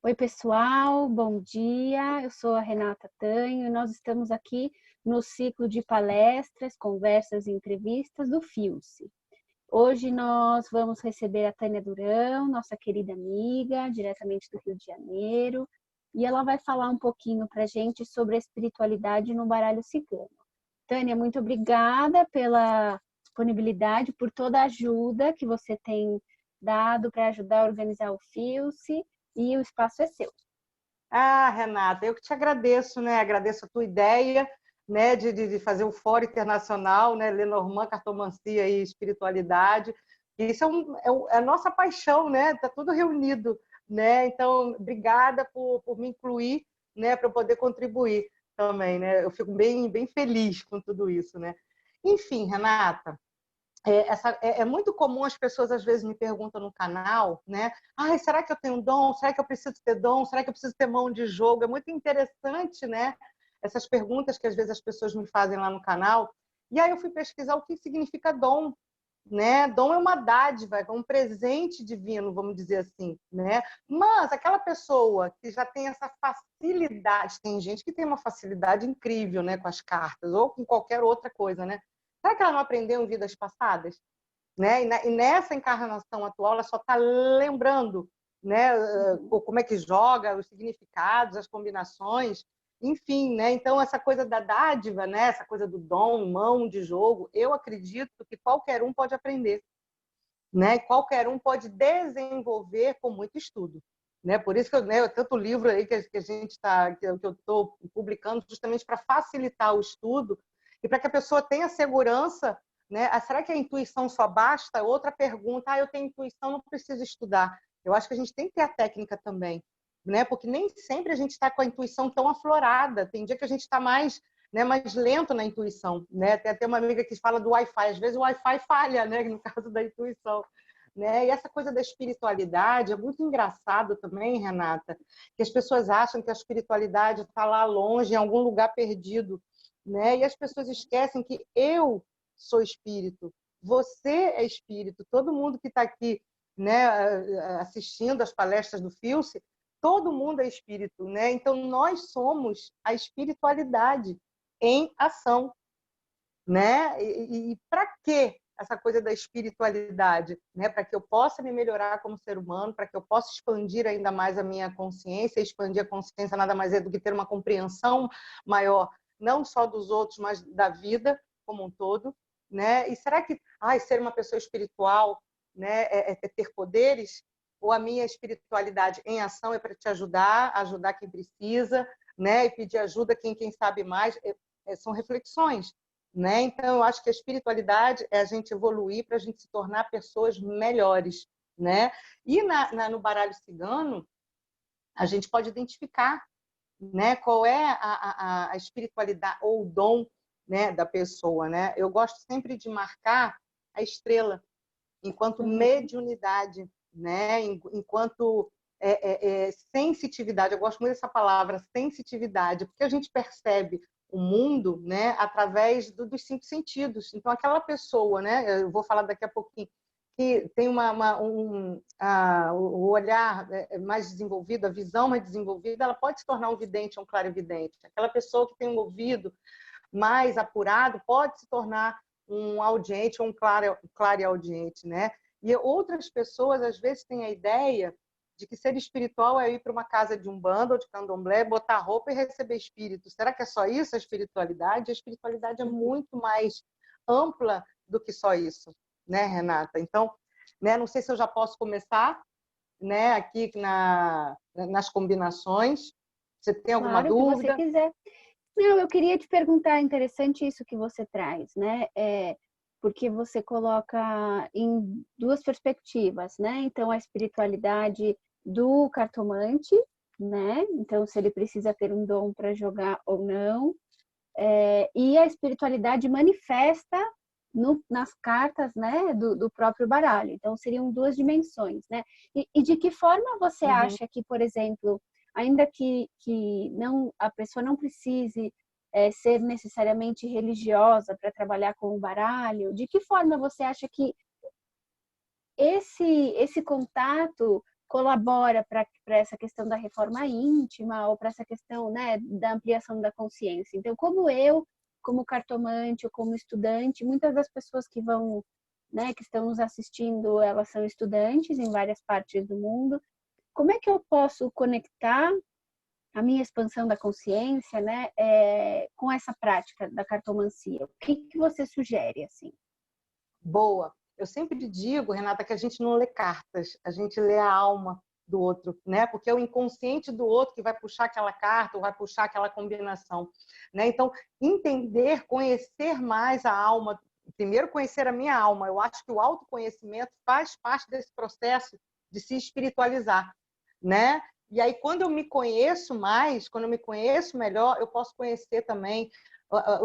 Oi, pessoal, bom dia. Eu sou a Renata Tanho e nós estamos aqui no ciclo de palestras, conversas e entrevistas do FIUSE. Hoje nós vamos receber a Tânia Durão, nossa querida amiga, diretamente do Rio de Janeiro, e ela vai falar um pouquinho para a gente sobre a espiritualidade no baralho cigano. Tânia, muito obrigada pela disponibilidade, por toda a ajuda que você tem dado para ajudar a organizar o FIUSE, e o espaço é seu. Ah, Renata, eu que te agradeço, né? Agradeço a tua ideia, né, de fazer o Fórum Internacional, né, Lenormand, Cartomancia e Espiritualidade. Isso é a nossa paixão, né? Está tudo reunido, né? Então, obrigada por me incluir, né, para eu poder contribuir também, né? Eu fico bem feliz com tudo isso, né? Enfim, Renata, é muito comum as pessoas às vezes me perguntam no canal, né? Ai, será que eu tenho dom? Será que eu preciso ter dom? Será que eu preciso ter mão de jogo? É muito interessante, né? Essas perguntas que às vezes as pessoas me fazem lá no canal. E aí eu fui pesquisar o que significa dom, né? Dom é uma dádiva, é um presente divino, vamos dizer assim, né? Mas aquela pessoa que já tem essa facilidade, tem gente que tem uma facilidade incrível, né, com as cartas ou com qualquer outra coisa, né? Será que ela não aprendeu em vidas passadas? Né? E nessa encarnação atual, ela só está lembrando, né, como é que joga, os significados, as combinações, enfim, né? Então essa coisa da dádiva, né, essa coisa do dom, mão de jogo, eu acredito que qualquer um pode aprender, né? Qualquer um pode desenvolver com muito estudo. Né? Por isso que tanto livro aí que a gente está, que eu estou publicando justamente para facilitar o estudo e para que a pessoa tenha segurança, né? Será que a intuição só basta? Outra pergunta, eu tenho intuição, não preciso estudar. Eu acho que a gente tem que ter a técnica também, né? Porque nem sempre a gente está com a intuição tão aflorada. Tem dia que a gente está mais, né, mais lento na intuição, né? Tem até uma amiga que fala do Wi-Fi. Às vezes o Wi-Fi falha, né? No caso da intuição. Né? E essa coisa da espiritualidade é muito engraçado também, Renata, que as pessoas acham que a espiritualidade está lá longe, em algum lugar perdido, né? E as pessoas esquecem que eu sou espírito, você é espírito, todo mundo que está aqui, né, assistindo às palestras do FIUSE, todo mundo é espírito, né? Então nós somos a espiritualidade em ação, né? E para quê essa coisa da espiritualidade, né? Para que eu possa me melhorar como ser humano, para que eu possa expandir ainda mais a minha consciência. Expandir a consciência nada mais é do que ter uma compreensão maior, não só dos outros, mas da vida como um todo, né? E será que ser uma pessoa espiritual, né, é ter poderes? Ou a minha espiritualidade em ação é para te ajudar quem precisa, né? E pedir ajuda quem sabe mais? São reflexões. Né? Então, eu acho que a espiritualidade é a gente evoluir para a gente se tornar pessoas melhores. Né? E no baralho cigano, a gente pode identificar, né, qual é a espiritualidade ou o dom, né, da pessoa. Né? Eu gosto sempre de marcar a estrela enquanto mediunidade, né? Enquanto sensitividade. Eu gosto muito dessa palavra, sensitividade, porque a gente percebe o mundo, né, através dos cinco sentidos. Então, aquela pessoa, né, eu vou falar daqui a pouquinho, que tem o olhar mais desenvolvido, a visão mais desenvolvida, ela pode se tornar um vidente, um clarividente. Aquela pessoa que tem um ouvido mais apurado pode se tornar um audiente ou um clareaudiente, né? E outras pessoas, às vezes, têm a ideia de que ser espiritual é ir para uma casa de umbanda ou de candomblé, botar roupa e receber espírito. Será que é só isso a espiritualidade? A espiritualidade é muito mais ampla do que só isso, né, Renata? Então, né, não sei se eu já posso começar, né, aqui nas combinações. Você tem alguma Claro, o que você dúvida? quiser. Não, eu queria te perguntar, interessante isso que você traz, né? Porque você coloca em duas perspectivas, né? Então, a espiritualidade do cartomante, né? Então, se ele precisa ter um dom para jogar ou não. E a espiritualidade manifesta nas cartas, né, do próprio baralho. Então, seriam duas dimensões, né? E de que forma você Uhum. acha que, por exemplo, ainda que não, a pessoa não precise ser necessariamente religiosa para trabalhar com o baralho, de que forma você acha que esse contato colabora para essa questão da reforma íntima ou para essa questão, né, da ampliação da consciência. Então, como cartomante ou como estudante, muitas das pessoas que vão, né, que estão nos assistindo, elas são estudantes em várias partes do mundo. Como é que eu posso conectar a minha expansão da consciência, né, com essa prática da cartomancia? O que você sugere, assim? Boa. Eu sempre digo, Renata, que a gente não lê cartas, a gente lê a alma do outro, né? Porque é o inconsciente do outro que vai puxar aquela carta ou vai puxar aquela combinação, né? Então, entender, conhecer mais a alma, primeiro conhecer a minha alma. Eu acho que o autoconhecimento faz parte desse processo de se espiritualizar, né? E aí, quando eu me conheço mais, quando eu me conheço melhor, eu posso conhecer também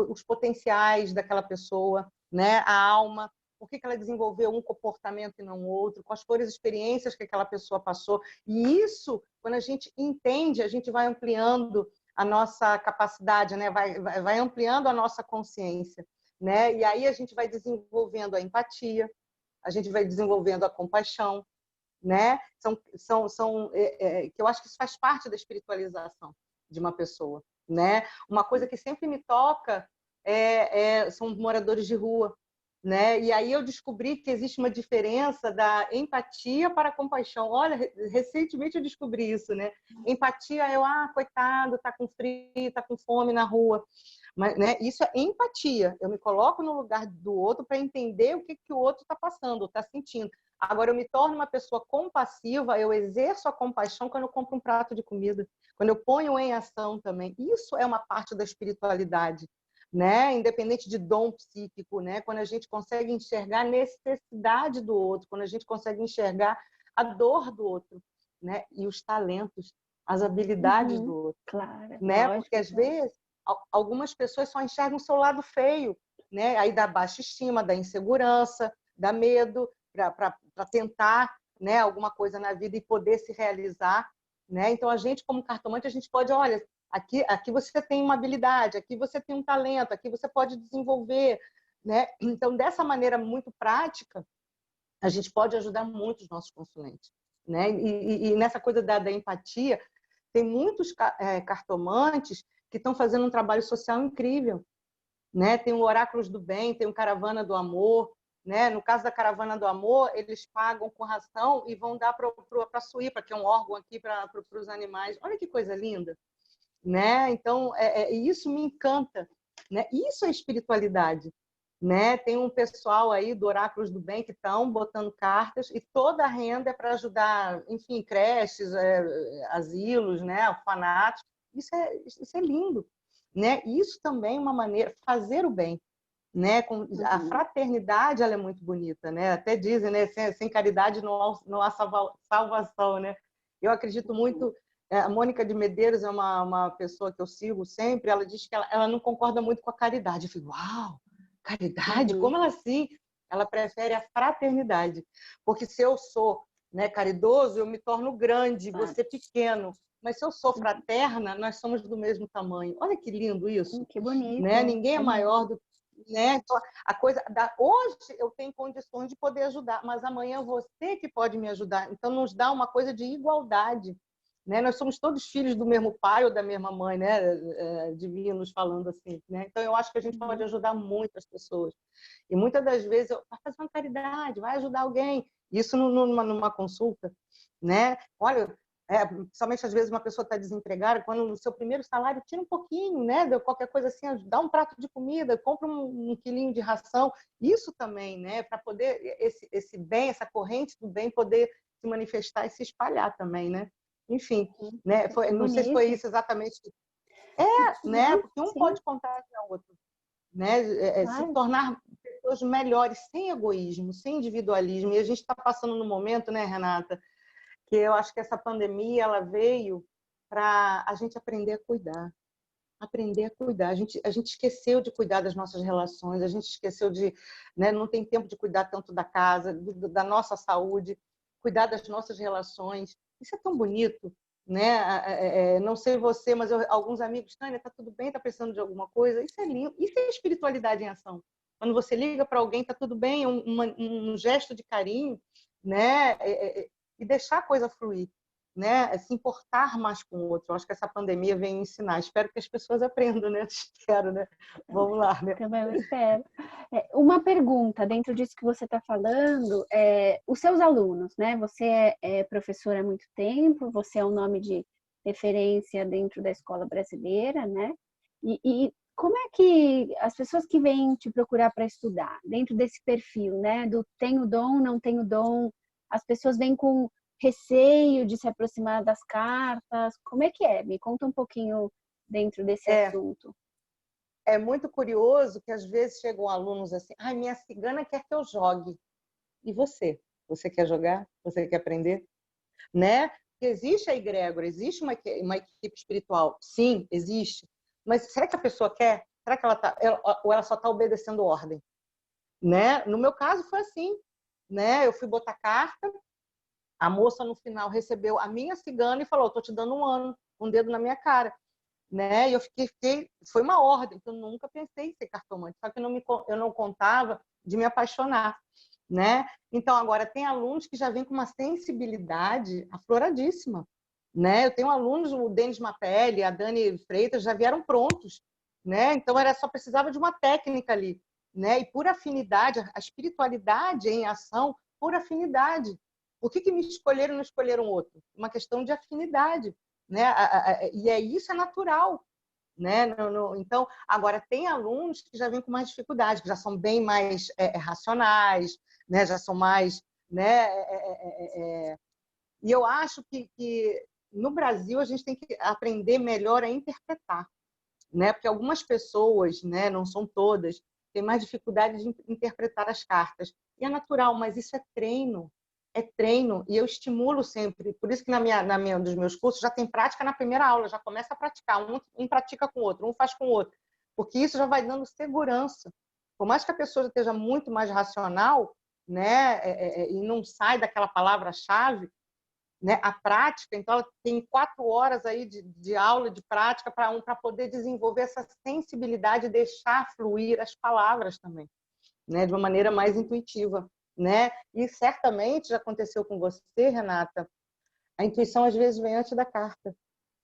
os potenciais daquela pessoa, né? A alma, por que ela desenvolveu um comportamento e não outro, quais foram as experiências que aquela pessoa passou. E isso, quando a gente entende, a gente vai ampliando a nossa capacidade, né? vai ampliando a nossa consciência, né? E aí a gente vai desenvolvendo a empatia, a gente vai desenvolvendo a compaixão, né? Que eu acho que isso faz parte da espiritualização de uma pessoa, né? Uma coisa que sempre me toca são moradores de rua, né? E aí eu descobri que existe uma diferença da empatia para a compaixão. Olha, recentemente eu descobri isso, né? Empatia é coitado, tá com frio, tá com fome na rua. Mas, né, isso é empatia. Eu me coloco no lugar do outro para entender o que o outro está passando, está sentindo. Agora, eu me torno uma pessoa compassiva, eu exerço a compaixão quando eu compro um prato de comida, quando eu ponho em ação também. Isso é uma parte da espiritualidade, né? Independente de dom psíquico, né? Quando a gente consegue enxergar a necessidade do outro, quando a gente consegue enxergar a dor do outro, né? E os talentos, as habilidades do outro, claro, né? lógico, Porque às vezes algumas pessoas só enxergam o seu lado feio, né? Aí dá baixa estima, da insegurança, dá medo para tentar, né, alguma coisa na vida e poder se realizar, né? Então a gente, como cartomante, a gente pode, olha, aqui você tem uma habilidade, aqui você tem um talento, aqui você pode desenvolver, né? Então dessa maneira muito prática, a gente pode ajudar muito os nossos consulentes, né? E nessa coisa da empatia, tem muitos cartomantes que estão fazendo um trabalho social incrível, né? Tem o Oráculos do Bem, tem o Caravana do Amor, né? No caso da Caravana do Amor, eles pagam com ração e vão dar para a Suípa, que é um órgão aqui para os animais. Olha que coisa linda, né? Então, isso me encanta, né? Isso é espiritualidade, né? Tem um pessoal aí do Oráculos do Bem que estão botando cartas e toda a renda é para ajudar, enfim, creches, asilos, né? Orfanatos. Isso é lindo, né? Isso também é uma maneira fazer o bem, né? A fraternidade, ela é muito bonita, né? Até dizem, né? Sem caridade não há salvação, né? Eu acredito muito. A Mônica de Medeiros é uma pessoa que eu sigo sempre. Ela diz que ela não concorda muito com a caridade. Eu fico, uau, caridade? Como ela assim? Ela prefere a fraternidade, porque se eu sou, né, caridoso, eu me torno grande, você pequeno. Mas se eu sou fraterna, nós somos do mesmo tamanho. Olha que lindo isso. Que bonito. Né? Ninguém é maior do que... Né? Então, hoje eu tenho condições de poder ajudar, mas amanhã você que pode me ajudar. Então, nos dá uma coisa de igualdade. Né? Nós somos todos filhos do mesmo pai ou da mesma mãe, né? Divinos falando assim. Né? Então, eu acho que a gente pode ajudar muitas pessoas. E muitas das vezes, vai fazer uma caridade, vai ajudar alguém. Isso numa consulta. Né? Olha, principalmente às vezes uma pessoa está desempregada, quando no seu primeiro salário tira um pouquinho, né? De qualquer coisa assim, dá um prato de comida, compra um quilinho de ração. Isso também, né? Para poder esse bem, essa corrente do bem poder se manifestar e se espalhar também, né? Enfim, né? Não sei se foi isso exatamente. Né? Porque um pode contagiar o outro, né? Se tornar pessoas melhores, sem egoísmo, sem individualismo. E a gente está passando no momento, né, Renata, que eu acho que essa pandemia ela veio para a gente aprender a cuidar. Aprender a cuidar. A gente esqueceu de cuidar das nossas relações, a gente esqueceu de... Né, não tem tempo de cuidar tanto da casa, da nossa saúde, cuidar das nossas relações. Isso é tão bonito. Né? Não sei você, mas alguns amigos, Tânia, tá tudo bem? Tá precisando de alguma coisa? Isso é lindo. Isso é espiritualidade em ação. Quando você liga para alguém, tá tudo bem? Um gesto de carinho, né? e deixar a coisa fluir, né? Se importar mais com o outro. Eu acho que essa pandemia vem ensinar. Espero que as pessoas aprendam, né? Espero, né? Vamos lá, né? Também eu espero. Uma pergunta dentro disso que você está falando, os seus alunos, né? Você é professora há muito tempo, você é um nome de referência dentro da escola brasileira, né? E como é que as pessoas que vêm te procurar para estudar, dentro desse perfil, né? Do tenho dom, não tenho dom, as pessoas vêm com receio de se aproximar das cartas, como é que é? Me conta um pouquinho dentro desse assunto. É muito curioso que às vezes chegam alunos assim, ai, minha cigana quer que eu jogue. E você? Você quer jogar? Você quer aprender? Né? Porque existe a egrégora, existe uma equipe espiritual. Sim, existe. Mas será que a pessoa quer? Será que ou ela só está obedecendo ordem? Né? No meu caso foi assim. Né? Eu fui botar carta, a moça no final recebeu a minha cigana e falou, estou te dando um ano, um dedo na minha cara. Né? E eu foi uma ordem, que eu nunca pensei em ser cartomante, só que eu não contava de me apaixonar, né? Então agora tem alunos que já vêm com uma sensibilidade afloradíssima, né? Eu tenho alunos, o Denis Mapelli, a Dani Freitas, já vieram prontos, né? Então era só precisava de uma técnica ali, né? E por afinidade, a espiritualidade em ação, por afinidade. Por que me escolheram e não escolheram outro? Uma questão de afinidade. Né? E isso é natural, né? Então, agora tem alunos que já vêm com mais dificuldade, que já são bem mais racionais, né? Já são mais, né? E eu acho que no Brasil a gente tem que aprender melhor a interpretar, né? Porque algumas pessoas, né? Não são todas, têm mais dificuldade de interpretar as cartas. E é natural, mas isso é treino, e eu estimulo sempre. Por isso que dos meus cursos já tem prática na primeira aula, já começa a praticar. Um pratica com o outro, um faz com o outro. Porque isso já vai dando segurança. Por mais que a pessoa esteja muito mais racional, né, e não sai daquela palavra-chave, né, a prática, então ela tem 4 horas aí de aula, de prática, para poder desenvolver essa sensibilidade e deixar fluir as palavras também, né, de uma maneira mais intuitiva. Né? E certamente já aconteceu com você, Renata, a intuição às vezes vem antes da carta.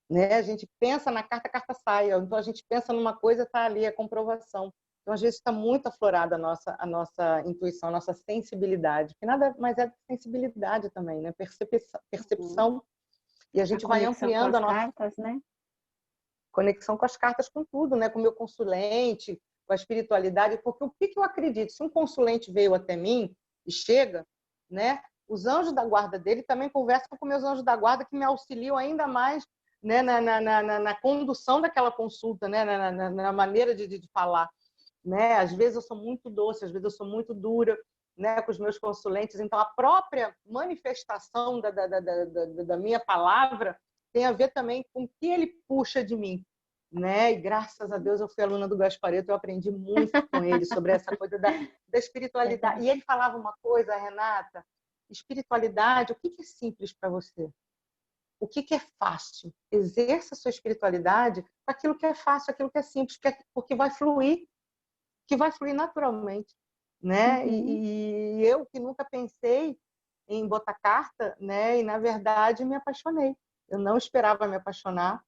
Né? A gente pensa na carta, a carta sai. Então a gente pensa numa coisa, está ali a comprovação. Então às vezes está muito aflorada a nossa intuição, a nossa sensibilidade, que nada mais é sensibilidade também, né? Percepção. E a gente vai ampliando a nossa cartas, né? Conexão com as cartas, com tudo, né? Com o meu consulente, com a espiritualidade, porque o que eu acredito? Se um consulente veio até mim e chega, né? Os anjos da guarda dele também conversam com meus anjos da guarda, que me auxiliam ainda mais, né? na condução daquela consulta, né? Na maneira de falar. Né? Às vezes eu sou muito doce, às vezes eu sou muito dura, né? Com os meus consulentes. Então, a própria manifestação da minha palavra tem a ver também com o que ele puxa de mim. Né? E graças a Deus eu fui aluna do Gasparetto, eu aprendi muito com ele sobre essa coisa da espiritualidade. E ele falava uma coisa, Renata, espiritualidade, o que é simples para você? O que é fácil? Exerça a sua espiritualidade com aquilo que é fácil, aquilo que é simples, porque vai fluir, que vai fluir naturalmente. Né? E eu que nunca pensei em botar carta, né? E na verdade me apaixonei. Eu não esperava me apaixonar,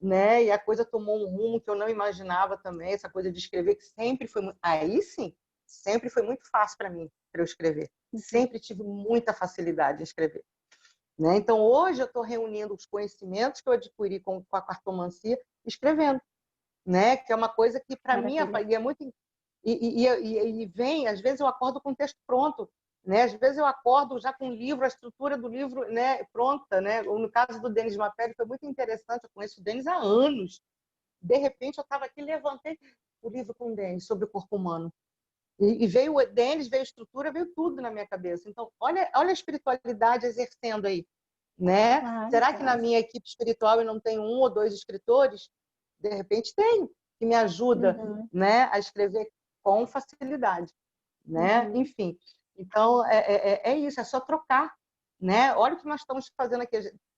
né? E a coisa tomou um rumo que eu não imaginava também, essa coisa de escrever que sempre foi aí sim, sempre foi muito fácil para mim para eu escrever. Sempre tive muita facilidade em escrever, né? Então hoje eu estou reunindo os conhecimentos que eu adquiri com a cartomancia, escrevendo, né? Que é uma coisa que para mim é muito e vem, às vezes eu acordo com o texto pronto, né? Às vezes eu acordo já com o livro, a estrutura do livro, né, pronta, né? No caso do Denis Mapelli foi muito interessante, eu conheço o Denis há anos. De repente eu estava aqui, levantei o livro com o Denis sobre o corpo humano. E veio o Denis, veio a estrutura, veio tudo na minha cabeça. Então, olha a espiritualidade exercendo aí, né? Será que na minha equipe espiritual eu não tenho 1 ou 2 escritores? De repente tenho, que me ajuda, né, a escrever com facilidade, né? Enfim, então é isso, é só trocar, né? Olha o que nós estamos fazendo aqui.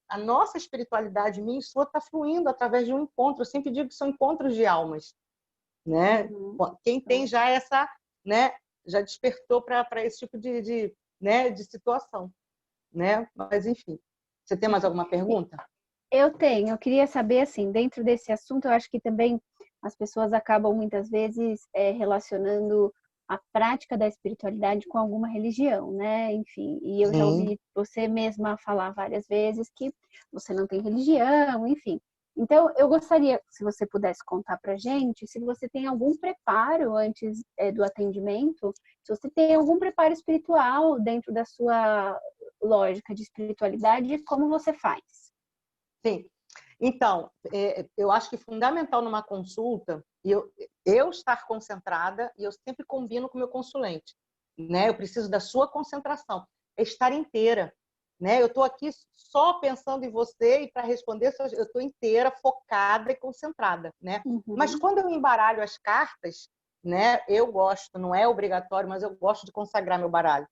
A nossa espiritualidade, minha e sua, está fluindo através de um encontro. Eu sempre digo que são encontros de almas, né? Quem tem já essa, né, já despertou para esse tipo né, de situação, né? Mas, enfim. Você tem mais alguma pergunta? Eu tenho. Eu queria saber, assim, dentro desse assunto, eu acho que também as pessoas acabam muitas vezes relacionando a prática da espiritualidade com alguma religião, né? Enfim, e eu já Sim. ouvi você mesma falar várias vezes que você não tem religião, enfim. Então, eu gostaria, se você pudesse contar pra gente, se você tem algum preparo antes do atendimento, se você tem algum preparo espiritual dentro da sua lógica de espiritualidade, como você faz? Sim. Então, eu acho que fundamental numa consulta eu estar concentrada, e eu sempre combino com o meu consulente, né? Eu preciso da sua concentração, é estar inteira, né? Eu estou aqui só pensando em você e para responder, eu estou inteira, focada e concentrada, né? Mas Uhum. quando eu embaralho as cartas, né? Eu gosto, não é obrigatório, mas eu gosto de consagrar meu baralho,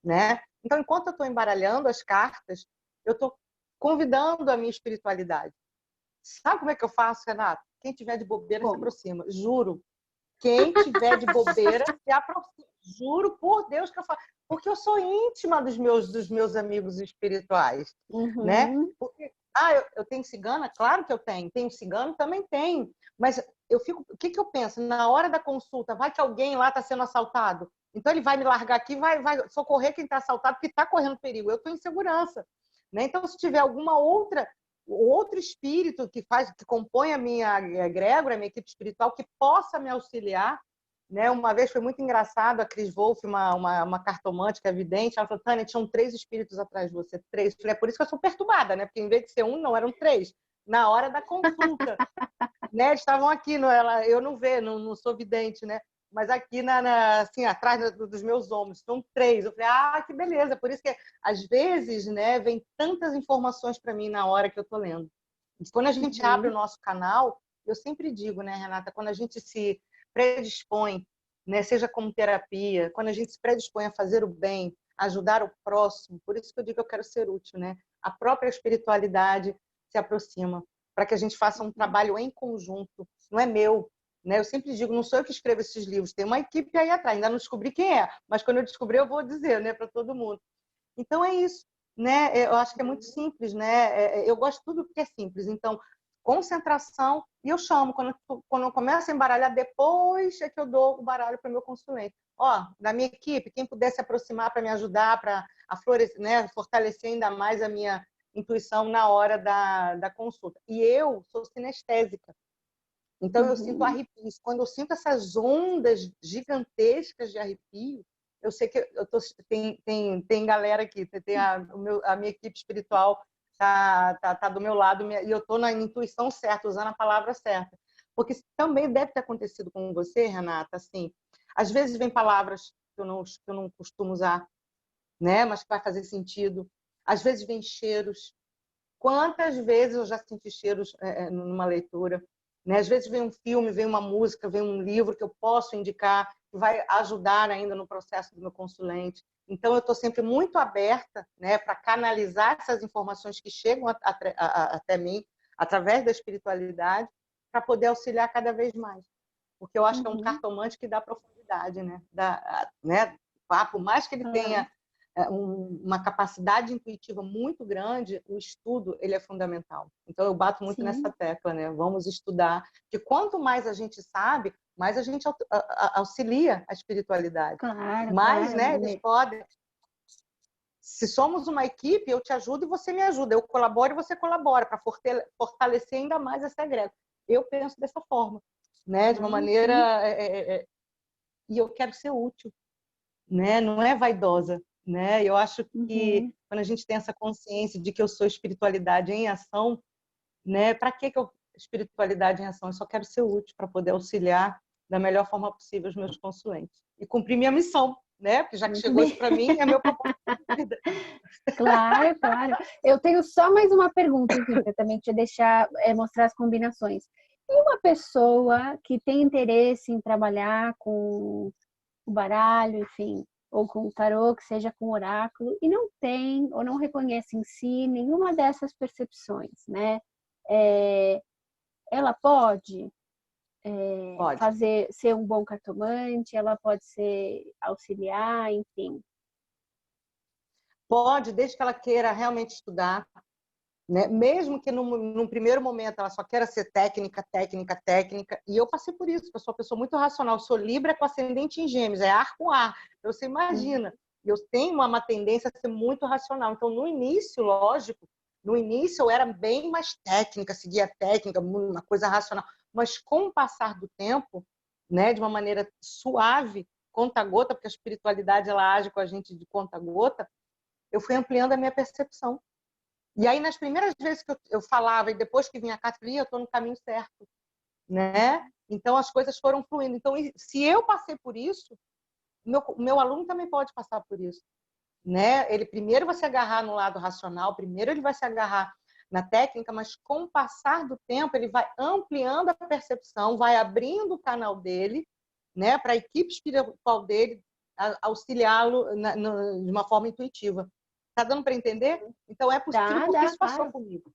né? Então, enquanto eu estou embaralhando as cartas, eu estou convidando a minha espiritualidade. Sabe como é que eu faço, Renato? Quem tiver de bobeira se Como? aproxima. Juro. Quem tiver de bobeira se aproxima. Juro por Deus que eu faço. Porque eu sou íntima dos meus amigos espirituais, né? Uhum. Porque, eu tenho cigana? Claro que eu tenho. Tenho cigano? Também tenho. Mas eu fico, o que que eu penso? Na hora da consulta, vai que alguém lá está sendo assaltado. Então ele vai me largar aqui, vai socorrer quem está assaltado, porque está correndo perigo. Eu estou em segurança, né? Então, se tiver alguma outro espírito que compõe a minha egrégora, a minha equipe espiritual, que possa me auxiliar, né? Uma vez foi muito engraçado, a Cris Wolff, uma cartomante que é vidente, ela falou: Tânia, tinham 3 espíritos atrás de você, 3. Eu falei: é por isso que eu sou perturbada, né? Porque em vez de ser um, não, eram 3. Na hora da consulta, né? Eles estavam aqui, eu não vejo, não sou vidente, né? Mas aqui assim, atrás dos meus ombros, são 3. Eu falei: que beleza. Por isso que, às vezes, né, vem tantas informações para mim na hora que eu estou lendo. E quando a gente abre o Uhum. nosso canal, eu sempre digo, né, Renata, quando a gente se predispõe, né, seja como terapia, quando a gente se predispõe a fazer o bem, ajudar o próximo, por isso que eu digo que eu quero ser útil, né? A própria espiritualidade se aproxima para que a gente faça um trabalho em conjunto. Não é meu, né? Eu sempre digo, não sou eu que escrevo esses livros, tem uma equipe aí atrás, ainda não descobri quem é, mas quando eu descobrir eu vou dizer, né, para todo mundo. Então é isso, né? Eu acho que é muito simples, né? Eu gosto de tudo que é simples. Então, concentração, e eu chamo, quando eu começo a embaralhar, depois é que eu dou o baralho para o meu consulente. Ó, da minha equipe, quem puder se aproximar para me ajudar, para né, fortalecer ainda mais a minha intuição na hora da consulta. E eu sou sinestésica, então eu sinto Uhum. arrepios. Quando eu sinto essas ondas gigantescas de arrepio, eu sei que tem galera aqui, tem a minha equipe espiritual tá do meu lado e eu estou na intuição certa, usando a palavra certa. Porque também deve ter acontecido com você, Renata, assim, às vezes vem palavras que eu não costumo usar, né? Mas que vai fazer sentido. Às vezes vem cheiros. Quantas vezes eu já senti cheiros numa leitura, né? Às vezes vem um filme, vem uma música, vem um livro que eu posso indicar, que vai ajudar ainda no processo do meu consulente. Então, eu estou sempre muito aberta, né, para canalizar essas informações que chegam até mim, através da espiritualidade, para poder auxiliar cada vez mais. Porque eu acho que é um Uhum. cartomante que dá profundidade, né? Por mais que ele Claro. tenha uma capacidade intuitiva muito grande, o estudo ele é fundamental. Então eu bato muito nessa Sim, tecla, né? Vamos estudar, porque quanto mais a gente sabe, mais a gente auxilia a espiritualidade. claro, Mais, claro. né? Eles podem. Se somos uma equipe, eu te ajudo e você me ajuda. Eu colaboro e você colabora para fortalecer ainda mais essa egrégora. Eu penso dessa forma, né? De uma Ah, maneira sim. e eu quero ser útil, né? Não é vaidosa, né? Eu acho que Uhum. quando a gente tem essa consciência de que eu sou espiritualidade em ação, né? Para que eu espiritualidade em ação? Eu só quero ser útil para poder auxiliar da melhor forma possível os meus consulentes e cumprir minha missão, né? Porque já que Muito chegou bem. isso para mim, é meu propósito de vida. Claro, claro. Eu tenho só mais uma pergunta, assim, para também te deixar mostrar as combinações. E uma pessoa que tem interesse em trabalhar com o baralho, enfim, ou com o tarô, que seja com oráculo, e não tem ou não reconhece em si nenhuma dessas percepções, né? É, ela pode Pode. ser um bom cartomante, ela pode ser auxiliar, enfim. Pode, desde que ela queira realmente estudar, né? Mesmo que num primeiro momento ela só queira ser técnica, técnica, técnica. E eu passei por isso, eu sou uma pessoa muito racional. Eu sou Libra com ascendente em Gêmeos, é ar com ar. Então, você imagina, eu tenho uma tendência a ser muito racional. Então, no início, lógico, no início eu era bem mais técnica, seguia a técnica, uma coisa racional. Mas com o passar do tempo, né, de uma maneira suave, conta-gota, porque a espiritualidade ela age com a gente de conta-gota, eu fui ampliando a minha percepção. E aí, nas primeiras vezes que eu falava, e depois que vinha a carta, eu falei, eu estou no caminho certo, né? Então, as coisas foram fluindo. Então, se eu passei por isso, meu aluno também pode passar por isso, né? Ele primeiro vai se agarrar no lado racional, primeiro ele vai se agarrar na técnica, mas com o passar do tempo, ele vai ampliando a percepção, vai abrindo o canal dele, né? Para a equipe espiritual dele auxiliá-lo de uma forma intuitiva. Tá dando para entender? Então é possível porque isso passou comigo,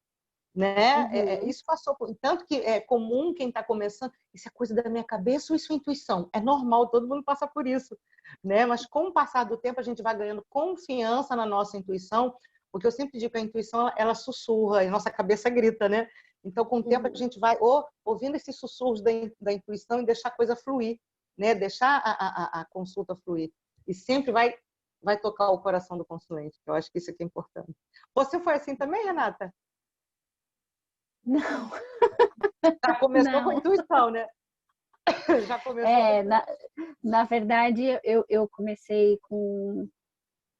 né? Isso passou tanto que é comum quem está começando, isso é coisa da minha cabeça ou isso é intuição? É normal, todo mundo passa por isso, né? Mas com o passar do tempo a gente vai ganhando confiança na nossa intuição, porque eu sempre digo que a intuição ela sussurra e nossa cabeça grita, né? Então com o tempo a gente vai ouvindo esses sussurros da intuição e deixar a coisa fluir, né? Deixar a consulta fluir e sempre vai tocar o coração do consulente. Eu acho que isso aqui é importante. Você foi assim também, Renata? Não. Já começou Não. com a intuição, né? Já começou na verdade, eu comecei com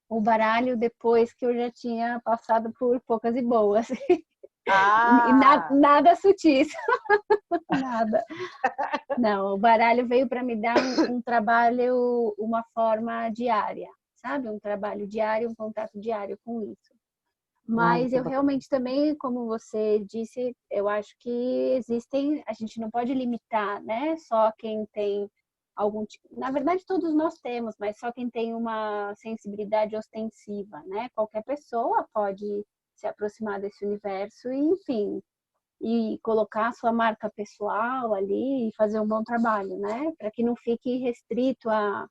o baralho depois que eu já tinha passado por poucas e boas. E nada sutis. Nada. Não, o baralho veio para me dar um trabalho, uma forma diária, sabe? Um trabalho diário, um contato diário com isso. Mas eu realmente também, como você disse, eu acho que existem, a gente não pode limitar, né? Só quem tem algum tipo, na verdade todos nós temos, mas só quem tem uma sensibilidade ostensiva, né? Qualquer pessoa pode se aproximar desse universo e, enfim, e colocar a sua marca pessoal ali e fazer um bom trabalho, né? Para que não fique restrito a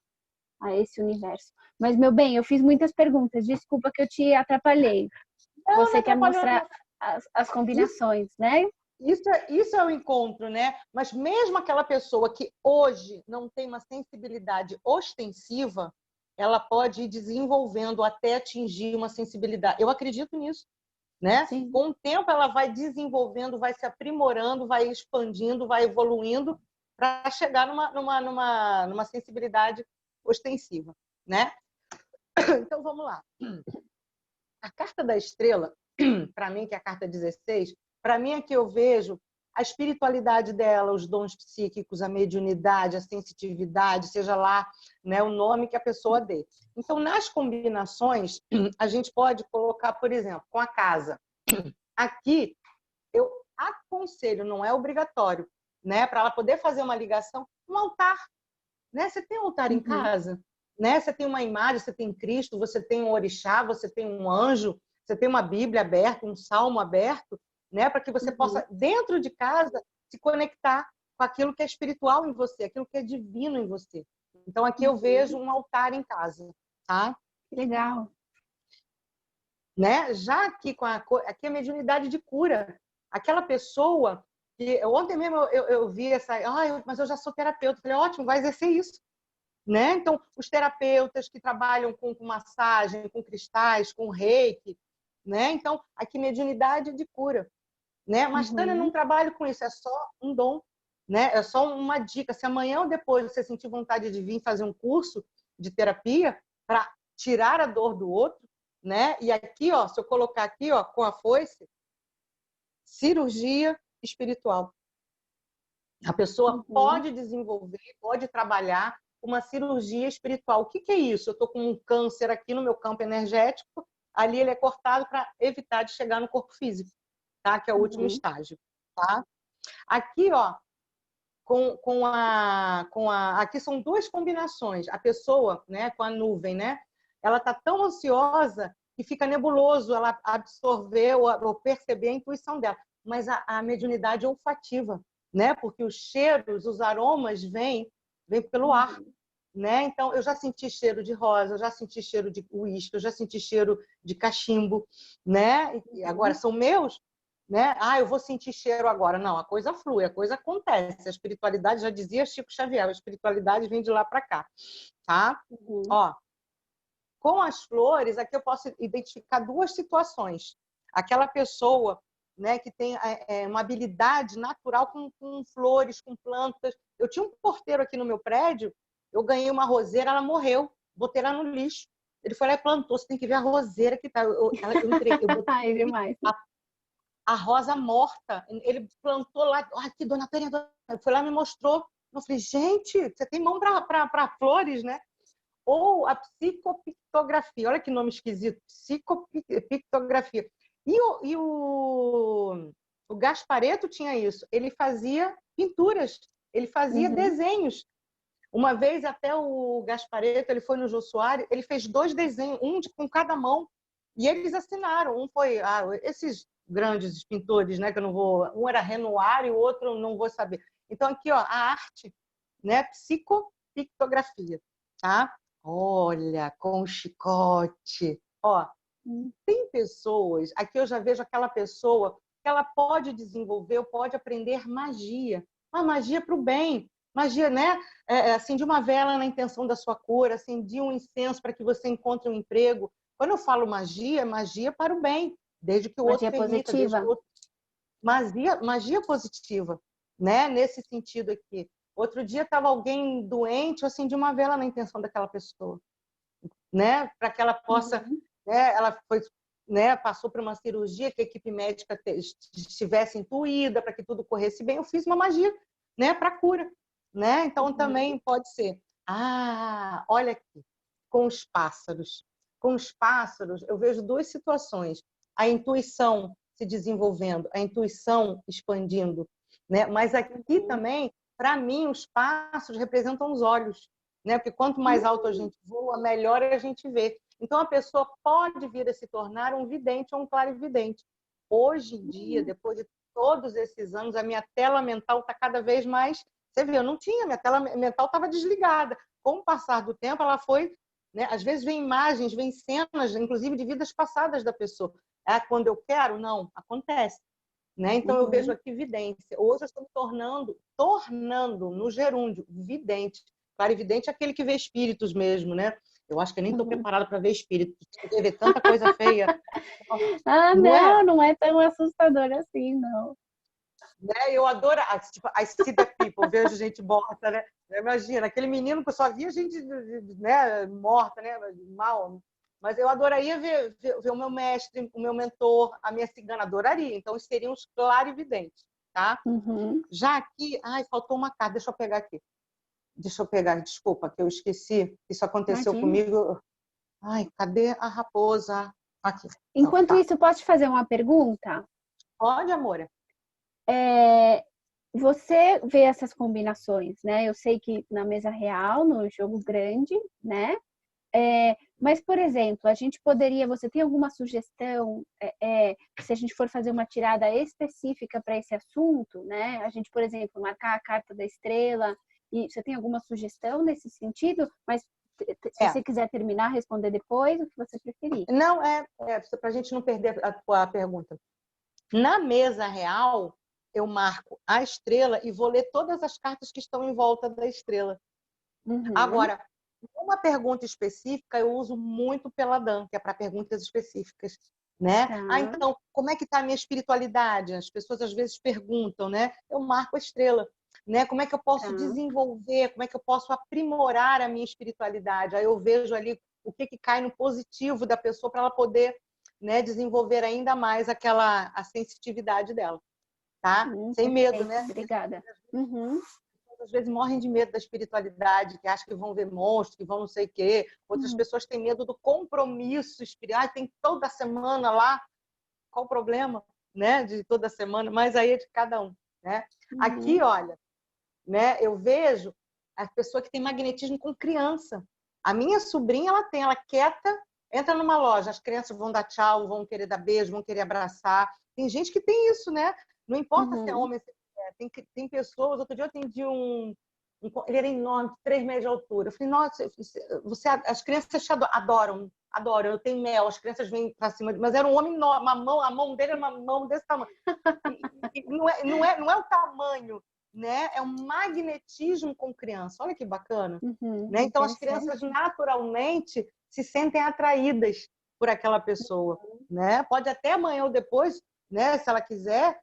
esse universo. Mas, meu bem, eu fiz muitas perguntas, desculpa que eu te atrapalhei. Você quer mostrar as combinações, né? Isso é o encontro, né? Mas mesmo aquela pessoa que hoje não tem uma sensibilidade ostensiva, ela pode ir desenvolvendo até atingir uma sensibilidade. Eu acredito nisso, né? Sim. Com o tempo ela vai desenvolvendo, vai se aprimorando, vai expandindo, vai evoluindo para chegar numa sensibilidade ostensiva, né? Então vamos lá. A carta da estrela, para mim, que é a carta 16, para mim é que eu vejo a espiritualidade dela, os dons psíquicos, a mediunidade, a sensitividade, seja lá, né, o nome que a pessoa dê. Então, nas combinações, a gente pode colocar, por exemplo, com a casa. Aqui, eu aconselho, não é obrigatório, né, para ela poder fazer uma ligação, um altar. Né? Você tem um altar em casa? Né? Você tem uma imagem, você tem Cristo, você tem um orixá, você tem um anjo, você tem uma Bíblia aberta, um salmo aberto, né? Para que você possa, dentro de casa, se conectar com aquilo que é espiritual em você, aquilo que é divino em você. Então, aqui eu vejo um altar em casa. Tá? Que legal. Né? Já aqui, aqui é a mediunidade de cura. Aquela pessoa que... Ontem mesmo eu vi essa... mas eu já sou terapeuta. Eu falei, ótimo, vai exercer isso. Né? Então, os terapeutas que trabalham com massagem, com cristais, com reiki, né? Então, aqui mediunidade de cura, né? Mas Tânia, não trabalho com isso, é só um dom, né? É só uma dica. Se amanhã ou depois você sentir vontade de vir fazer um curso de terapia para tirar a dor do outro, né? E aqui, ó, se eu colocar aqui, ó, com a foice, cirurgia espiritual. A pessoa pode desenvolver, pode trabalhar uma cirurgia espiritual. O que é isso? Eu estou com um câncer aqui no meu campo energético, ali ele é cortado para evitar de chegar no corpo físico, tá? Que é o último estágio, tá? Aqui, ó, aqui são duas combinações. A pessoa, né, com a nuvem, né? Ela está tão ansiosa que fica nebuloso ela absorver ou perceber a intuição dela. Mas a mediunidade olfativa, né? Porque os cheiros, os aromas vêm pelo ar, né? Então, eu já senti cheiro de rosa, eu já senti cheiro de uísque, eu já senti cheiro de cachimbo, né? E agora são meus, né? Ah, eu vou sentir cheiro agora. Não, a coisa flui, a coisa acontece. A espiritualidade, já dizia Chico Xavier, a espiritualidade vem de lá para cá, tá? Ó, com as flores, aqui eu posso identificar duas situações. Aquela pessoa, né, que tem uma habilidade natural com flores, com plantas. Eu tinha um porteiro aqui no meu prédio, eu ganhei uma roseira, ela morreu, botei ela no lixo. Ele foi lá e plantou, você tem que ver a roseira que tá. Eu Ai, botei demais. a rosa morta. Ele plantou lá, aqui, dona Tânia, foi lá e me mostrou. Eu falei, gente, você tem mão para flores, né? Ou a psicopictografia. Olha que nome esquisito, psicopictografia. O Gasparetto tinha isso. Ele fazia pinturas, ele fazia desenhos. Uma vez até o Gasparetto, ele foi no Jô Soares, ele fez 2 desenhos, com cada mão, e eles assinaram. Um foi esses grandes pintores, né, que eu não vou, um era Renoir e o outro não vou saber. Então aqui, ó, a arte, né, psicopictografia, tá? Olha, com o chicote. Ó, tem pessoas, aqui eu já vejo aquela pessoa que ela pode desenvolver, ou pode aprender magia. Uma magia para o bem. Magia, né? Acende uma vela na intenção da sua cura, acende um incenso para que você encontre um emprego. Quando eu falo magia, é magia para o bem, desde que o outro Magia permita, desde que o positiva. outro... Magia positiva, né? Nesse sentido aqui. Outro dia estava alguém doente, eu acendi uma vela na intenção daquela pessoa, né? Para que ela possa, né? Ela foi, né? Passou por uma cirurgia, que a equipe médica estivesse intuída para que tudo corresse bem. Eu fiz uma magia, né? Para cura, né? Então também pode ser. Ah, olha aqui, com os pássaros. Com os pássaros, eu vejo 2 situações: a intuição se desenvolvendo, a intuição expandindo, né? Mas aqui também, para mim, os pássaros representam os olhos, né? Porque quanto mais alto a gente voa, melhor a gente vê. Então, a pessoa pode vir a se tornar um vidente ou um clarividente. Hoje em dia, depois de todos esses anos, a minha tela mental está cada vez mais... Você vê, eu não tinha, minha tela mental estava desligada. Com o passar do tempo, ela foi... Né? Às vezes vem imagens, vem cenas, inclusive de vidas passadas da pessoa. Quando eu quero? Não, acontece. Né? Então, eu vejo aqui vidência. Hoje eu estou me tornando no gerúndio, vidente. Clarividente é aquele que vê espíritos mesmo, né? Eu acho que eu nem estou preparada para ver espíritos. Ver tanta coisa feia. Ah, Não é? não é tão assustador assim, não. Né? Eu adoro, tipo, I see the people, vejo gente morta, né? Imagina, aquele menino que eu só via gente, né, morta, né, mal. Mas eu adoraria ver o meu mestre, o meu mentor, a minha cigana, adoraria. Então, seriam os clarividentes, tá? Já aqui, ai, faltou uma carta, deixa eu pegar aqui. Deixa eu pegar, desculpa, que eu esqueci. Isso aconteceu Imagina. comigo. Ai, cadê a raposa? Aqui. Enquanto Tá. isso, posso te fazer uma pergunta? Pode, amor. Você vê essas combinações, né? Eu sei que na mesa real, no jogo grande, né? Mas, por exemplo, a gente poderia, você tem alguma sugestão, se a gente for fazer uma tirada específica para esse assunto, né? A gente, por exemplo, marcar a carta da estrela, e você tem alguma sugestão nesse sentido? Mas se você quiser terminar, responder depois, o que você preferir. Não, para a gente não perder a tua pergunta. Na mesa real, eu marco a estrela e vou ler todas as cartas que estão em volta da estrela. Agora, uma pergunta específica eu uso muito pela Dan, que é para perguntas específicas, né? Tá. Então, como é que está a minha espiritualidade? As pessoas às vezes perguntam, né? Eu marco a estrela, né? Como é que eu posso desenvolver? Como é que eu posso aprimorar a minha espiritualidade? Aí eu vejo ali o que cai no positivo da pessoa para ela poder, né, desenvolver ainda mais a sensitividade dela, tá? Sem medo, né? Obrigada. Às vezes morrem de medo da espiritualidade, que acham que vão ver monstros, que vão não sei o quê. Outras pessoas têm medo do compromisso espiritual. Tem toda semana lá. Qual o problema, né, de toda semana? Mas aí é de cada um, né? Aqui, olha, né, eu vejo a pessoa que tem magnetismo com criança. A minha sobrinha, ela quieta, entra numa loja, as crianças vão dar tchau, vão querer dar beijo, vão querer abraçar. Tem gente que tem isso, né? Não importa se é homem, se é mulher. Tem pessoas... Outro dia eu atendi Ele era enorme, 3 metros de altura. Eu falei, nossa, as crianças te adoram, adoram. Eu tenho mel, as crianças vêm para cima. Mas era um homem enorme, a mão dele era uma mão desse tamanho. E não é o tamanho, né? É um magnetismo com criança. Olha que bacana. Né? Então, as crianças naturalmente se sentem atraídas por aquela pessoa. Né? Pode até amanhã ou depois, né, se ela quiser,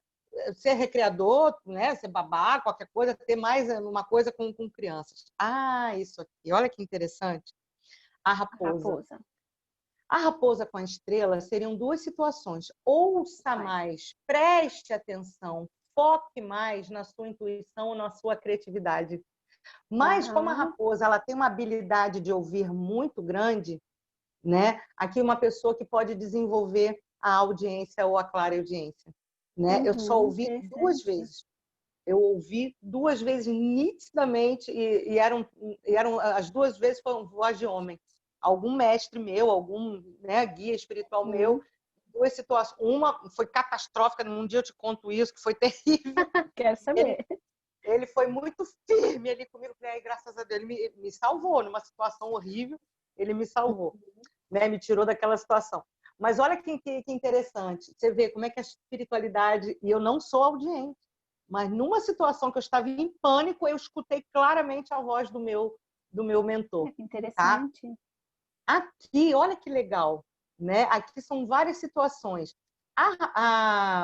ser recreador, né, ser babá, qualquer coisa, ter mais uma coisa com crianças. Ah, isso aqui, olha que interessante. A raposa. A raposa com a estrela seriam 2 situações. Ouça mais, preste atenção, foque mais na sua intuição ou na sua criatividade. Mas como a raposa ela tem uma habilidade de ouvir muito grande, né? Aqui uma pessoa que pode desenvolver a audiência ou a clareaudiência, né? Eu só ouvi 2 vezes. Eu ouvi 2 vezes nitidamente e eram as 2 vezes foram voz de homem. Algum mestre meu, algum, né, guia espiritual meu, 2 situações. Uma foi catastrófica, um dia eu te conto isso, que foi terrível. Quero saber. Ele foi muito firme ali comigo, e aí, graças a Deus, ele me salvou numa situação horrível, ele me salvou, né? Me tirou daquela situação. Mas olha que interessante, você vê como é que a espiritualidade, e eu não sou audiente, mas numa situação que eu estava em pânico, eu escutei claramente a voz do meu mentor. Que interessante. Tá? Aqui, olha que legal, né? Aqui são várias situações.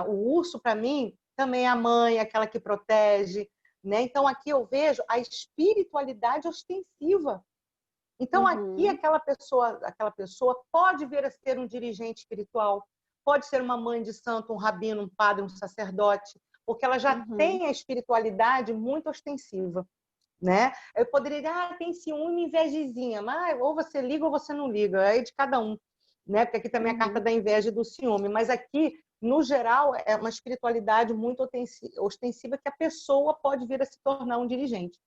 O urso, para mim, também é a mãe, aquela que protege, né? Então, aqui eu vejo a espiritualidade ostensiva. Então, aqui aquela pessoa pode vir a ser um dirigente espiritual, pode ser uma mãe de santo, um rabino, um padre, um sacerdote, porque ela já tem a espiritualidade muito ostensiva, né? Eu poderia dizer, tem ciúme e invejezinha, mas ou você liga ou você não liga, é de cada um, né? Porque aqui também é a carta da inveja e do ciúme, mas aqui, no geral, é uma espiritualidade muito ostensiva que a pessoa pode vir a se tornar um dirigente,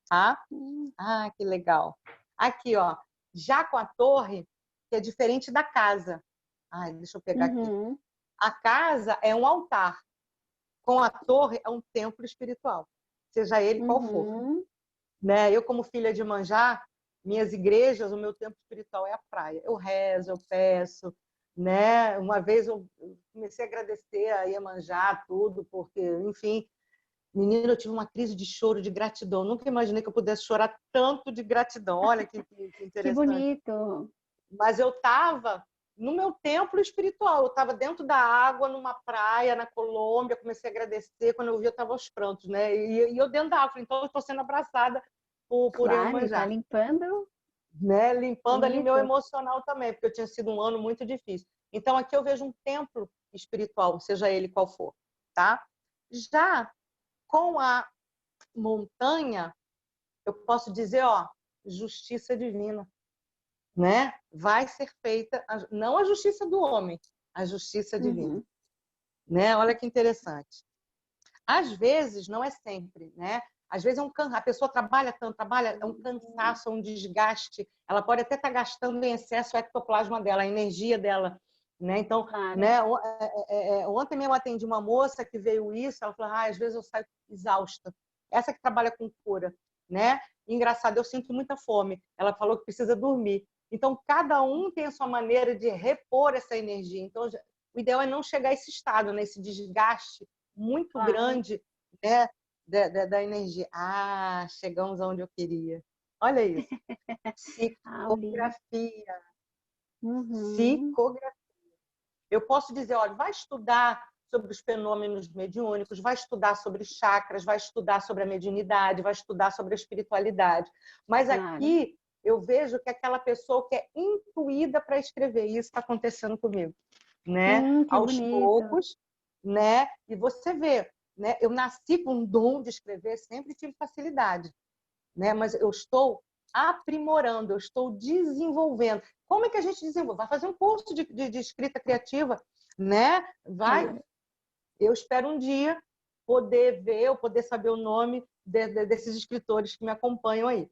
tá? Ah, que legal. Aqui, ó, já com a torre, que é diferente da casa. Ai, deixa eu pegar aqui. A casa é um altar. Com a torre é um templo espiritual, seja ele qual for. Né? Eu, como filha de Iemanjá, minhas igrejas, o meu templo espiritual é a praia. Eu rezo, eu peço, né? Uma vez eu comecei a agradecer a Iemanjá tudo, porque, enfim, menina, eu tive uma crise de choro, de gratidão. Nunca imaginei que eu pudesse chorar tanto de gratidão. Olha que interessante. Que bonito. Mas eu estava no meu templo espiritual. Eu estava dentro da água, numa praia, na Colômbia. Comecei a agradecer. Quando eu vi, eu estava aos prantos, né? E eu dentro da água. Então, eu estou sendo abraçada por Iemanjá. Tá limpando. Né? Limpando ali meu emocional também, porque eu tinha sido um ano muito difícil. Então, aqui eu vejo um templo espiritual, seja ele qual for, tá? Já com a montanha, eu posso dizer, ó, justiça divina, né? Vai ser feita, não a justiça do homem, a justiça divina, né? Olha que interessante. Às vezes, não é sempre, né? Às vezes a pessoa trabalha tanto, é um cansaço, um desgaste. Ela pode até estar gastando em excesso o ectoplasma dela, a energia dela, né? Então, né? Ontem mesmo eu atendi uma moça que veio isso, ela falou, às vezes eu saio exausta. Essa que trabalha com cura, né? Engraçado, eu sinto muita fome. Ela falou que precisa dormir. Então, cada um tem a sua maneira de repor essa energia. Então, o ideal é não chegar a esse estado, né? Esse desgaste muito grande, né? Da energia. Ah, chegamos aonde eu queria. Olha isso. Psicografia. Psicografia. Eu posso dizer, olha, vai estudar sobre os fenômenos mediúnicos, vai estudar sobre chakras, vai estudar sobre a mediunidade, vai estudar sobre a espiritualidade. Mas aqui eu vejo que aquela pessoa que é intuída para escrever, isso está acontecendo comigo, né? Aos poucos, né? E você vê, né? Eu nasci com um dom de escrever, sempre tive facilidade, né? Mas eu estou aprimorando, eu estou desenvolvendo. Como é que a gente desenvolve? Vai fazer um curso de escrita criativa, né? Vai. Eu espero um dia poder ver ou poder saber o nome desses escritores que me acompanham aí,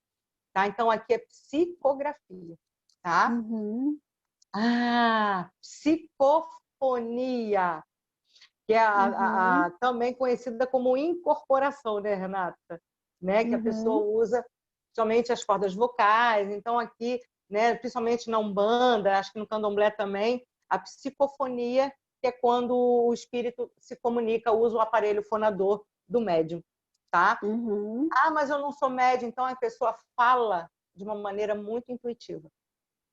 tá? Então aqui é psicografia, tá? Psicofonia, que é também conhecida como incorporação, né, Renata? né, que a pessoa usa somente as cordas vocais. Então aqui, né, principalmente na Umbanda, acho que no Candomblé também, a psicofonia, que é quando o espírito se comunica, usa o aparelho fonador do médium, tá? Ah, mas eu não sou médium, então a pessoa fala de uma maneira muito intuitiva.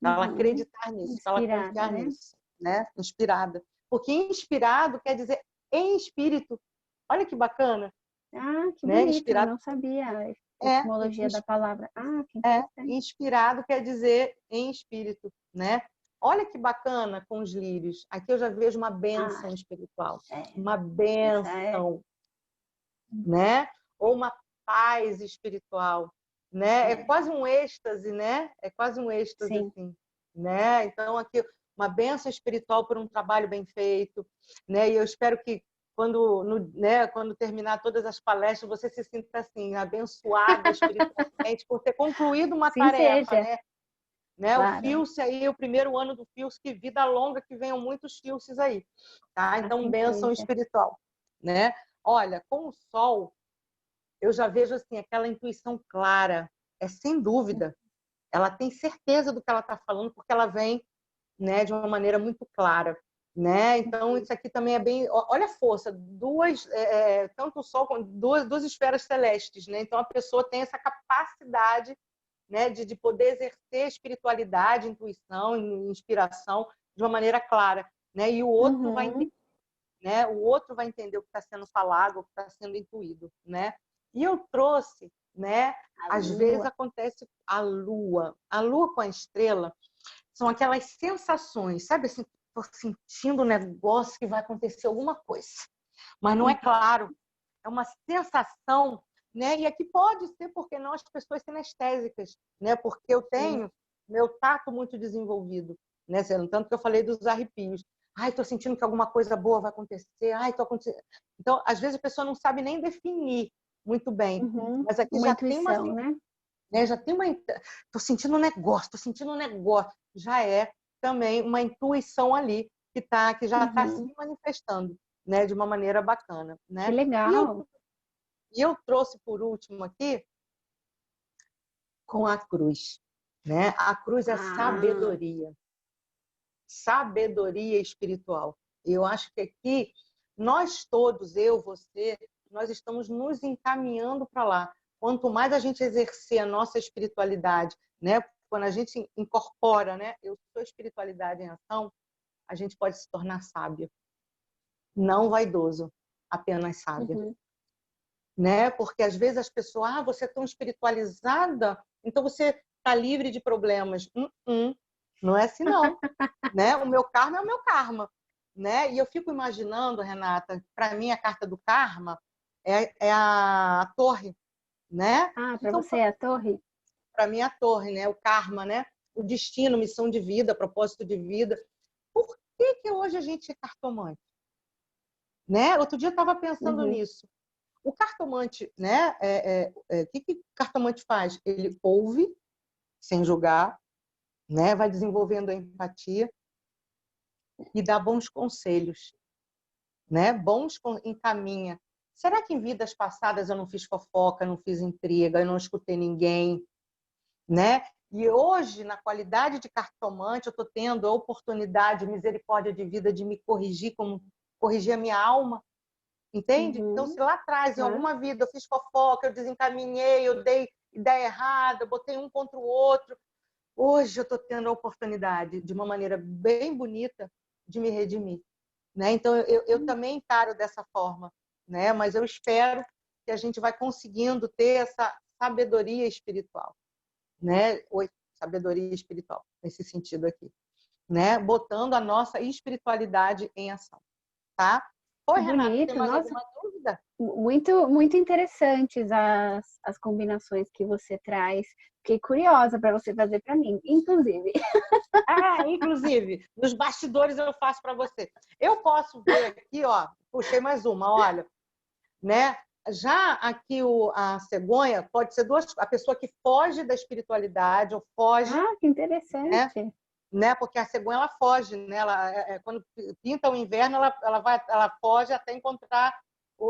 Ela acreditar nisso, ela confiar né? nisso, né? Inspirada. Porque inspirado quer dizer em espírito. Olha que bacana. Ah, que Né? bonito, eu Inspirado não sabia a etimologia da palavra. Ah, que interessante. Inspirado quer dizer em espírito, né? Olha que bacana com os lírios. Aqui eu já vejo uma bênção espiritual. Uma bênção, né? Ou uma paz espiritual, né? É quase um êxtase, né? É quase um êxtase, assim, né? Então, aqui, uma bênção espiritual por um trabalho bem feito, né? E eu espero que quando terminar todas as palestras, você se sinta assim, abençoada espiritualmente por ter concluído uma tarefa, né? Claro. O FIUCE aí, o primeiro ano do FIUCE, que vida longa, que venham muitos FIUCES aí, tá? Então, bênção espiritual, né? Olha, com o sol, eu já vejo assim aquela intuição clara, sem dúvida. Ela tem certeza do que ela está falando, porque ela vem, né, de uma maneira muito clara, né? Então isso aqui também é bem, olha a força, tanto o Sol quanto duas esferas celestes, né? Então a pessoa tem essa capacidade, né, de poder exercer espiritualidade, intuição, inspiração de uma maneira clara, né? E o outro vai entender, né? O outro vai entender o que está sendo falado, o que está sendo intuído, né? E eu trouxe, né? Às vezes acontece a lua com a estrela, são aquelas sensações, sabe assim, tô sentindo um negócio que vai acontecer alguma coisa, mas não é claro, é uma sensação, né? E aqui pode ser porque não as pessoas sinestésicas, né? Porque eu tenho meu tato muito desenvolvido, né? Tanto que eu falei dos arrepios. Ai, tô sentindo que alguma coisa boa vai acontecer. Ai, tô acontecendo. Então, às vezes a pessoa não sabe nem definir muito bem, mas aqui uma já intuição, tem né? Já tem uma, tô sentindo um negócio, já é também uma intuição ali que já está se manifestando, né, de uma maneira bacana, né? Que legal. E eu trouxe por último aqui com a cruz, né? A cruz é sabedoria espiritual. Eu acho que aqui nós todos, eu, você, nós estamos nos encaminhando para lá. Quanto mais a gente exercer a nossa espiritualidade, né? Quando a gente incorpora, né? Eu sou espiritualidade em ação, a gente pode se tornar sábio. Não vaidoso, apenas sábio. Né? Porque às vezes as pessoas, você é tão espiritualizada, então você está livre de problemas. Não é assim, não. Né? O meu karma é o meu karma. Né? E eu fico imaginando, Renata, para mim a carta do karma é a torre. Né? Ah, para você é a torre? Para mim, a torre, né? O karma, né? O destino, missão de vida, propósito de vida. Por que hoje a gente é cartomante? Né? Outro dia eu estava pensando nisso. O cartomante, né? O que o cartomante faz? Ele ouve, sem julgar, né? Vai desenvolvendo a empatia e dá bons conselhos, né? Encaminha. Será que em vidas passadas eu não fiz fofoca, não fiz intriga, eu não escutei ninguém, né? E hoje, na qualidade de cartomante, eu estou tendo a oportunidade, misericórdia de vida, de me corrigir, como corrigir a minha alma, entende? Então, se lá atrás, em alguma vida, eu fiz fofoca, eu desencaminhei, eu dei ideia errada, eu botei um contra o outro, hoje eu estou tendo a oportunidade, de uma maneira bem bonita, de me redimir, né? Então, eu também encaro dessa forma, né? Mas eu espero que a gente vai conseguindo ter essa sabedoria espiritual, né? Sabedoria espiritual, nesse sentido aqui, né? Botando a nossa espiritualidade em ação, tá? Oi, Renata, tem mais alguma dúvida? Muito interessantes as combinações que você traz. Fiquei curiosa para você fazer para mim, inclusive. Inclusive, nos bastidores eu faço para você. Eu posso ver aqui, ó, puxei mais uma, olha, né? Já aqui a cegonha pode ser a pessoa que foge da espiritualidade ou foge. Ah, que interessante. Né? Porque a cegonha ela foge, né? Quando pinta o inverno, ela foge até encontrar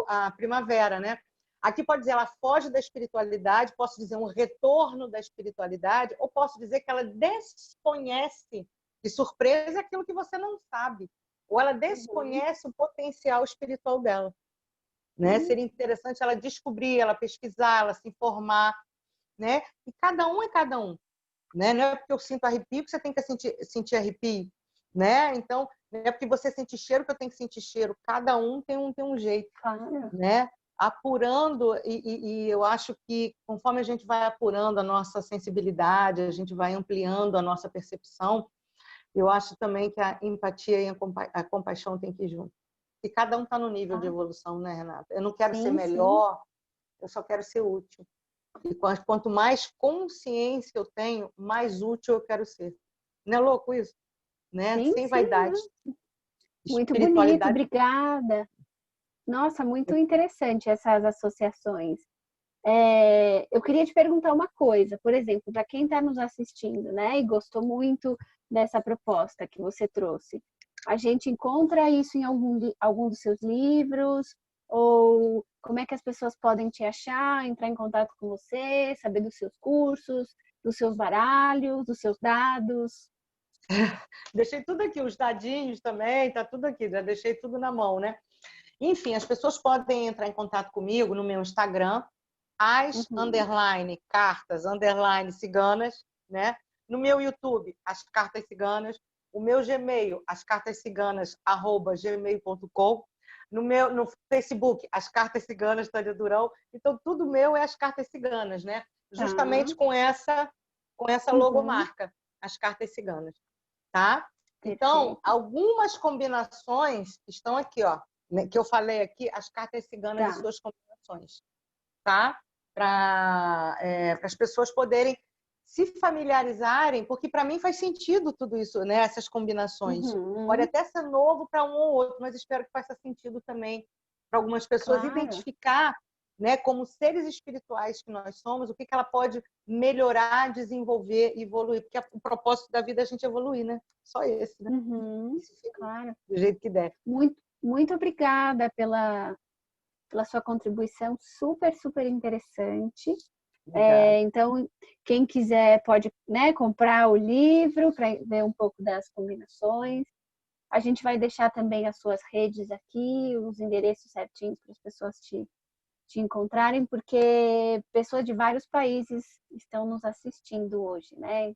a primavera, né? Aqui pode dizer ela foge da espiritualidade, posso dizer um retorno da espiritualidade, ou posso dizer que ela desconhece, de surpresa, aquilo que você não sabe. Ou ela desconhece o potencial espiritual dela. Né? Seria interessante ela descobrir, ela pesquisar, ela se informar. Né? E cada um é cada um. Né? Não é porque eu sinto arrepio que você tem que sentir arrepio. Né? Então, não é porque você sente cheiro que eu tenho que sentir cheiro. Cada um tem um jeito. Claro. Né? Apurando, e eu acho que conforme a gente vai apurando a nossa sensibilidade, a gente vai ampliando a nossa percepção, eu acho também que a empatia e a compaixão tem que ir junto. E cada um está no nível de evolução, né, Renata? Eu não quero ser melhor, eu só quero ser útil. E quanto mais consciência eu tenho, mais útil eu quero ser. Não é louco isso? Né? Sim, Sem sim. vaidade. Muito bonito, obrigada. Nossa, muito interessante essas associações. Eu queria te perguntar uma coisa, por exemplo, para quem está nos assistindo, né, e gostou muito dessa proposta que você trouxe, a gente encontra isso em algum dos seus livros? Ou como é que as pessoas podem te achar, entrar em contato com você, saber dos seus cursos, dos seus baralhos, dos seus dados? Deixei tudo aqui, os dadinhos também, tá tudo aqui, já deixei tudo na mão, né? Enfim, as pessoas podem entrar em contato comigo no meu Instagram, _cartas_ciganas, né? No meu YouTube, As Cartas Ciganas, o meu Gmail, ascartasciganas@gmail.com, no Facebook, As Cartas Ciganas, Tânia Durão. Então, tudo meu é As Cartas Ciganas, né? Justamente com essa logomarca, As Cartas Ciganas, tá? Então, algumas combinações estão aqui, ó, que eu falei aqui, as cartas ciganas e suas combinações, tá? Para as pessoas poderem se familiarizarem, porque para mim faz sentido tudo isso, né? Essas combinações. Pode até ser novo para um ou outro, mas espero que faça sentido também para algumas pessoas identificar, né, como seres espirituais que nós somos, o que ela pode melhorar, desenvolver, evoluir, porque o propósito da vida é a gente evoluir, né? Só esse, né? Claro. Do jeito que der. Muito, muito obrigada pela sua contribuição, super, super interessante. Então, quem quiser pode, né, comprar o livro para ver um pouco das combinações. A gente vai deixar também as suas redes aqui, os endereços certinhos para as pessoas te encontrarem, porque pessoas de vários países estão nos assistindo hoje, né?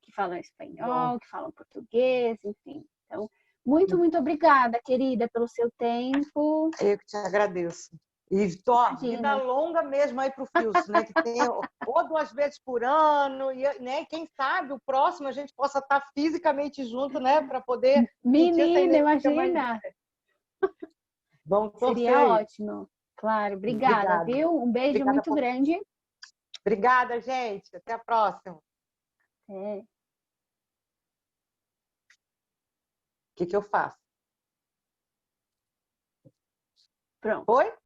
Que falam espanhol, que falam português, enfim. Então, muito, muito obrigada, querida, pelo seu tempo. Eu que te agradeço. E, vida longa mesmo aí para o Filso, né? Que tem ou 2 vezes por ano, e, né? Quem sabe o próximo a gente possa estar fisicamente junto, né? Para poder Menina, imagina! Vamos torcer. Seria ótimo. Claro, obrigada, viu? Um beijo muito grande. Obrigada, gente. Até a próxima. O que eu faço? Pronto. Foi?